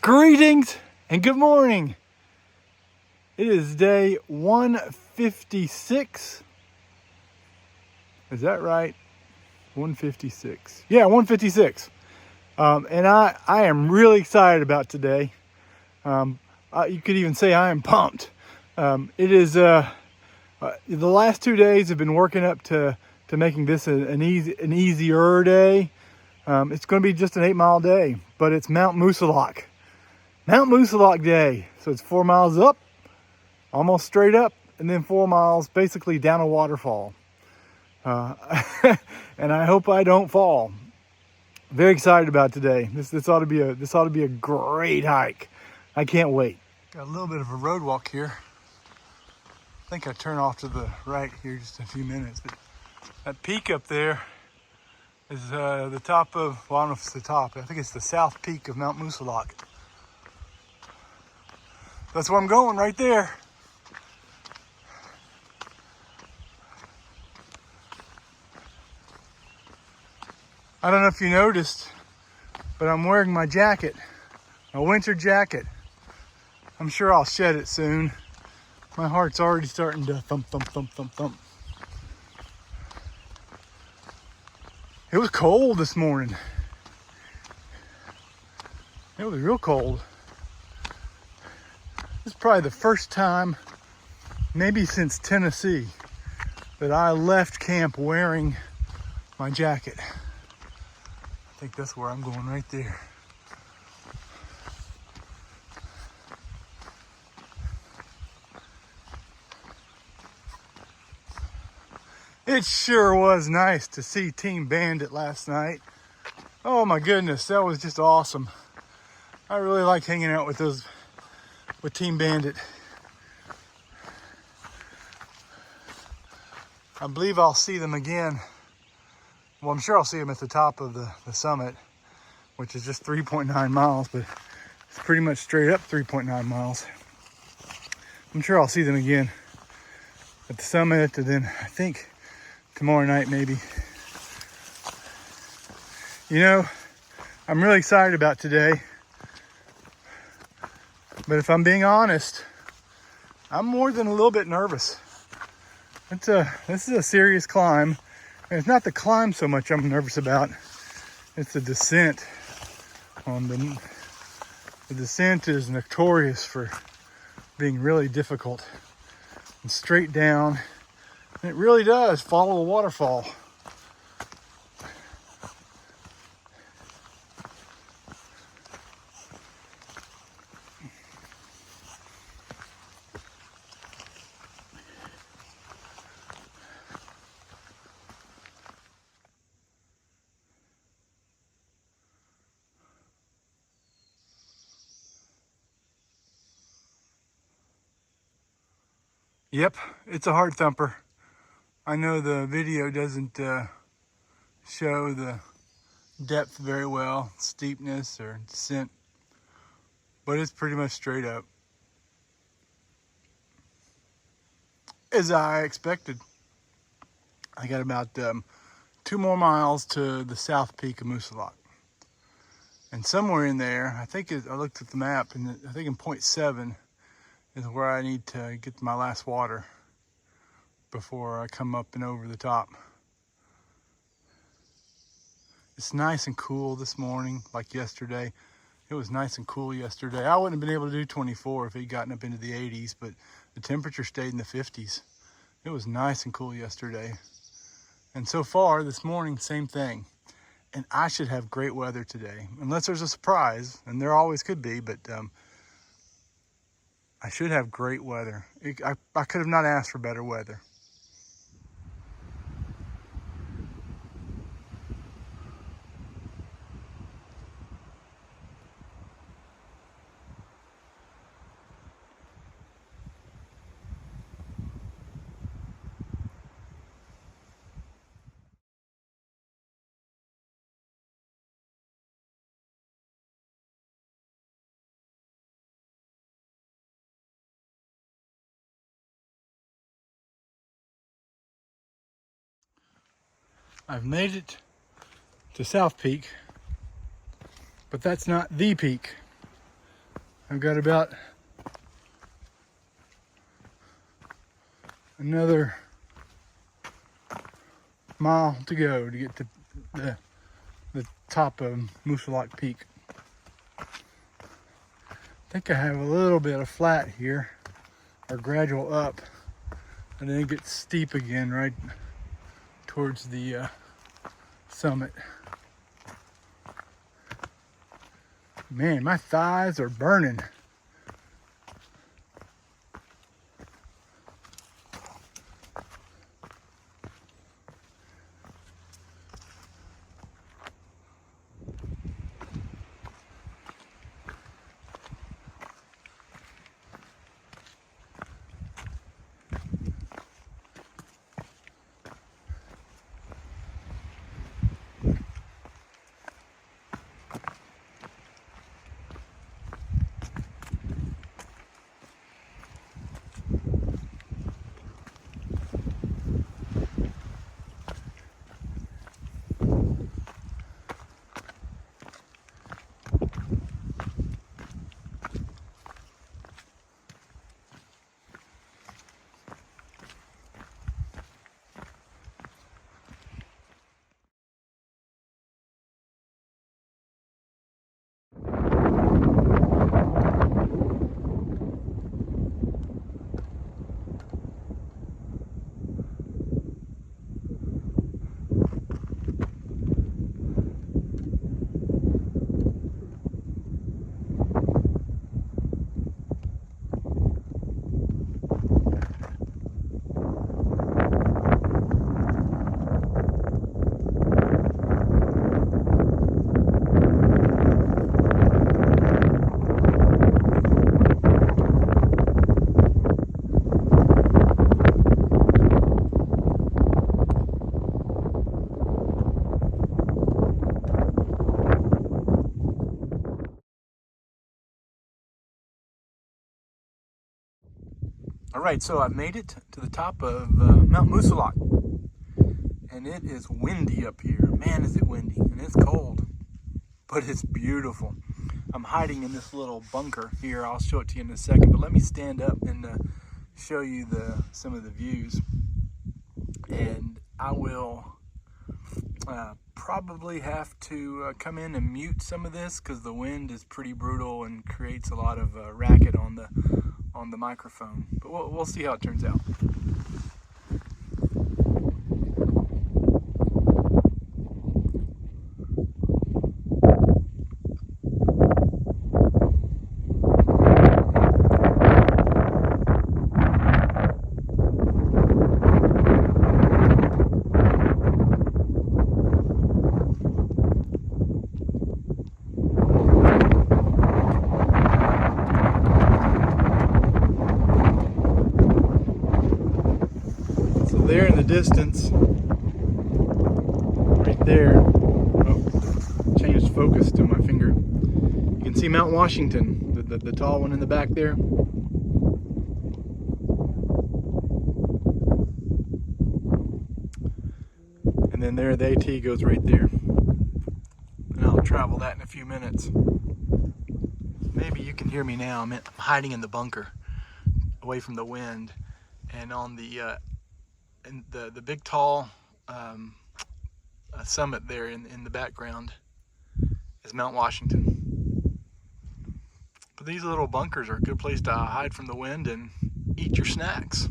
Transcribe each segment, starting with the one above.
Greetings and good morning. It is day 156. Is that right? 156. Yeah, 156. And I am really excited about today. You could even say I am pumped. It is the last 2 days have been working up to making this an easier day. It's going to be just an 8-mile day, but it's Mt Moosilauke. Mt Moosilauke Day. So it's 4 miles up, almost straight up, and then 4 miles basically down a waterfall. And I hope I don't fall. Very excited about today. This ought to be a great hike. I can't wait. Got a little bit of a road walk here. I think I turn off to the right here just a few minutes, but that peak up there is the top of, well, I don't know if it's the top. I think it's the south peak of Mt Moosilauke. That's where I'm going, right there. I don't know if you noticed, but I'm wearing my jacket, my winter jacket. I'm sure I'll shed it soon. My heart's already starting to thump, thump, thump, thump, thump. It was cold this morning. It was real cold. This is probably the first time, maybe since Tennessee, that I left camp wearing my jacket. I think that's where I'm going, right there. It sure was nice to see Team Bandit last night. Oh my goodness, that was just awesome. I really like hanging out with Team Bandit. I believe I'll see them again. Well, I'm sure I'll see them at the top of the summit, which is just 3.9 miles, but it's pretty much straight up 3.9 miles. I'm sure I'll see them again at the summit, and then I think tomorrow night maybe. You know, I'm really excited about today, but if I'm being honest, I'm more than a little bit nervous. This is a serious climb. And it's not the climb so much I'm nervous about. It's the descent. The descent is notorious for being really difficult and straight down. And it really does follow a waterfall. Yep, it's a heart thumper. I know the video doesn't show the depth very well, steepness or descent, but it's pretty much straight up, as I expected. I got about 2 more miles to the south peak of Moosilauke. And somewhere in there, I looked at the map, and I think in point 7 is where I need to get my last water before I come up and over the top. It's nice and cool this morning, like yesterday. It was nice and cool yesterday. I wouldn't have been able to do 24 if it had gotten up into the 80s, but the temperature stayed in the 50s. It was nice and cool yesterday. And so far this morning, same thing. And I should have great weather today, unless there's a surprise, and there always could be, but I should have great weather. I could have not asked for better weather. I've made it to South Peak, but that's not the peak. I've got about another mile to go to get to the top of Moosilauke Peak. I think I have a little bit of flat here, or gradual up, and then it gets steep again right towards the summit. Man, my thighs are burning. All right, so I've made it to the top of Mt Moosilauke, and it is windy up here. Man, is it windy, and it's cold, but it's beautiful. I'm hiding in this little bunker here. I'll show it to you in a second, but let me stand up and show you some of the views. And I will probably have to come in and mute some of this because the wind is pretty brutal and creates a lot of racket on the microphone, but we'll see how it turns out. There in the distance, right there, changed focus to my finger. You can see Mount Washington, the tall one in the back there. And then there, the AT goes right there. And I'll travel that in a few minutes. Maybe you can hear me now. I'm hiding in the bunker, away from the wind, and on the big tall summit there in the background is Mount Washington. But these little bunkers are a good place to hide from the wind and eat your snacks.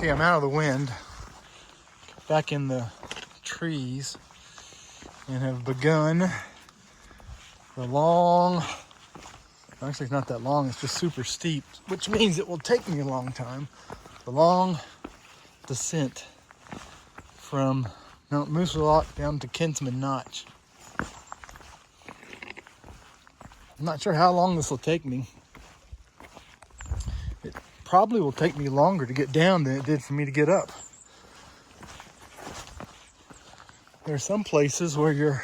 Okay, I'm out of the wind, back in the trees, and have begun the long, actually it's not that long, it's just super steep, which means it will take me a long time, the long descent from Mt Moosilauke down to Kinsman Notch. I'm not sure how long this will take me. It probably will take me longer to get down than it did for me to get up. There are some places where you're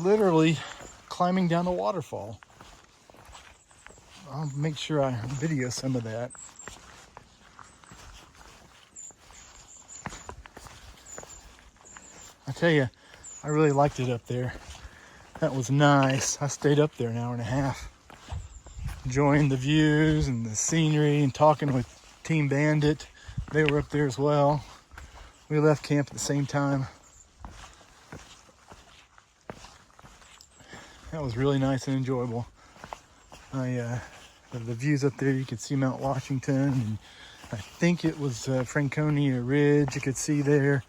literally climbing down a waterfall. I'll make sure I video some of that. I tell you, I really liked it up there. That was nice. I stayed up there an hour and a half, enjoying the views and the scenery and talking with Team Bandit. They were up there as well. We left camp at the same time. That was really nice and enjoyable. The views up there, you could see Mount Washington, and I think it was Franconia Ridge you could see there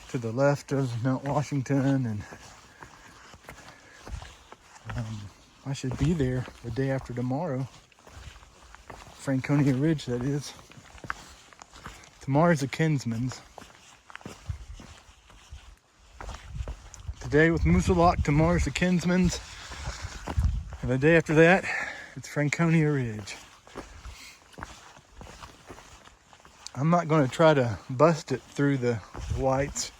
to the left of Mount Washington, and I should be there the day after tomorrow. Franconia Ridge, that is. Tomorrow's the Kinsman's. Today with Moosilauke, tomorrow's the Kinsman's. And the day after that, it's Franconia Ridge. I'm not going to try to bust it through the whites.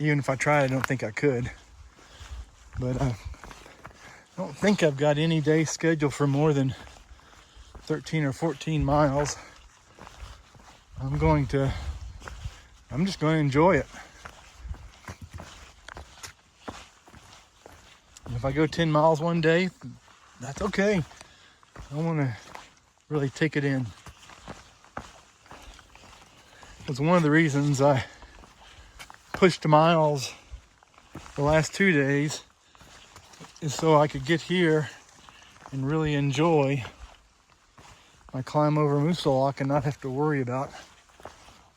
Even if I tried, I don't think I could. But I don't think I've got any day scheduled for more than 13 or 14 miles. I'm just going to enjoy it. If I go 10 miles one day, that's okay. I want to really take it in. It's one of the reasons I pushed miles the last 2 days, is so I could get here and really enjoy my climb over Moosilauke and not have to worry about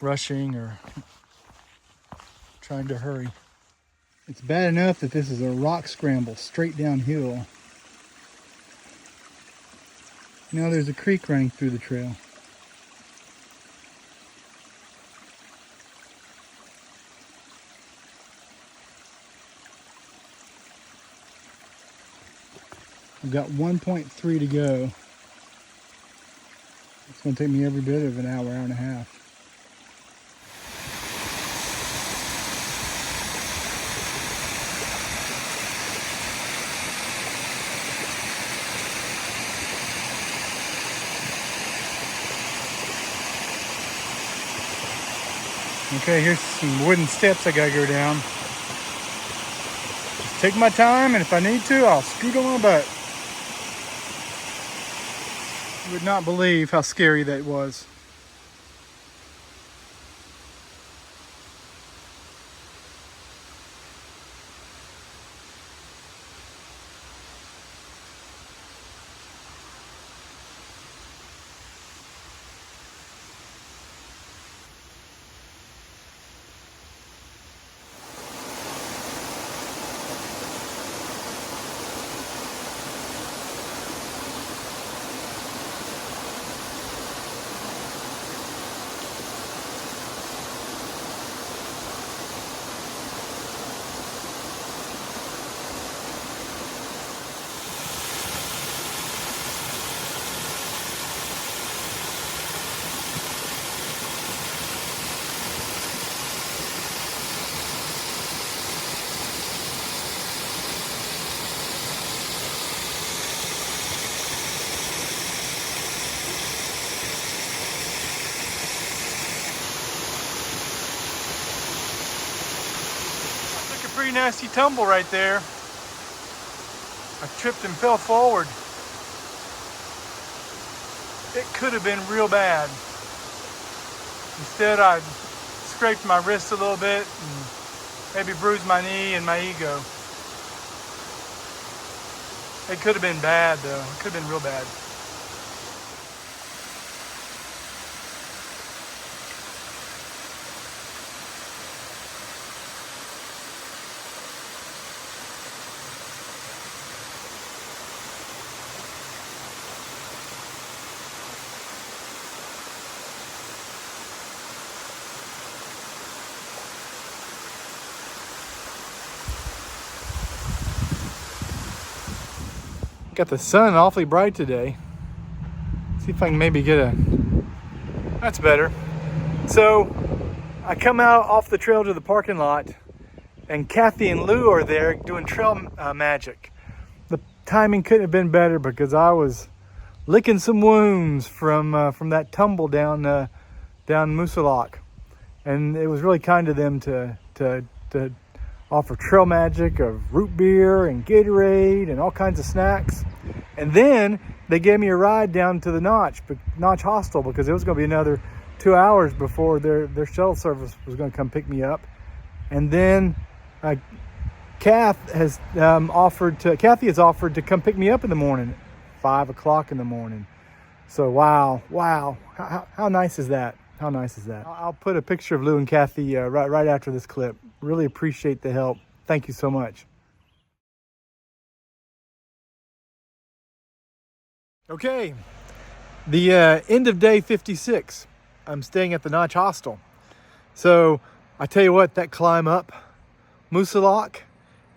rushing or trying to hurry. It's bad enough that this is a rock scramble straight downhill. Now there's a creek running through the trail. I've got 1.3 to go. It's going to take me every bit of an hour, hour and a half. Okay, here's some wooden steps I gotta go down. Just take my time, and if I need to, I'll scoot on my butt. You would not believe how scary that was. Pretty nasty tumble right there. I tripped and fell forward. It could have been real bad. Instead, I scraped my wrist a little bit and maybe bruised my knee and my ego. It could have been bad though. It could have been real bad. Got the sun awfully bright today. See if I can maybe get a, that's better. So I come out off the trail to the parking lot, and Kathy and Lou are there doing trail magic. The timing couldn't have been better because I was licking some wounds from that tumble down Moosilauke, and it was really kind of them to offer trail magic of root beer and Gatorade and all kinds of snacks. And then they gave me a ride down to the Notch Hostel because it was going to be another 2 hours before their shuttle service was going to come pick me up. And then Kathy has offered to come pick me up in the morning, 5 o'clock in the morning. So wow, how nice is that? How nice is that? I'll put a picture of Lou and Kathy right after this clip. Really appreciate the help. Thank you so much. Okay, the end of day 56. I'm staying at the Notch Hostel. So I tell you what, that climb up Moosilauke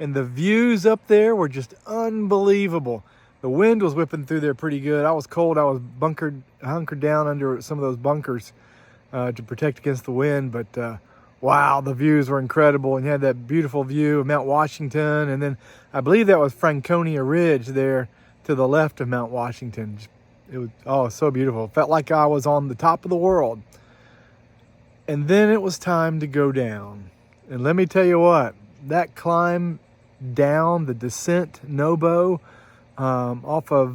and the views up there were just unbelievable. The wind was whipping through there pretty good. I was cold. I was hunkered down under some of those bunkers to protect against the wind. But wow, the views were incredible. And you had that beautiful view of Mount Washington. And then I believe that was Franconia Ridge there to the left of Mount Washington. It was so beautiful. It felt like I was on the top of the world. And then it was time to go down. And let me tell you what, that climb down, the descent Nobo off of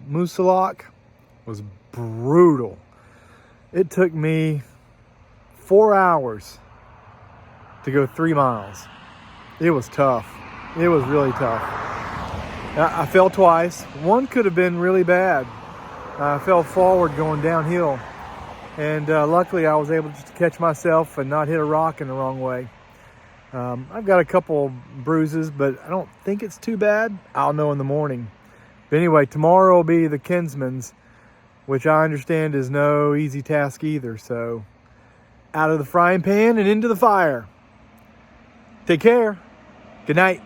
Moosilauke was brutal. It took me 4 hours to go 3 miles. It was tough. It was really tough. I fell twice. One could have been really bad. I fell forward going downhill. And luckily I was able just to catch myself and not hit a rock in the wrong way. I've got a couple bruises, but I don't think it's too bad. I'll know in the morning. But anyway, tomorrow will be the Kinsman's, which I understand is no easy task either. So out of the frying pan and into the fire. Take care. Good night.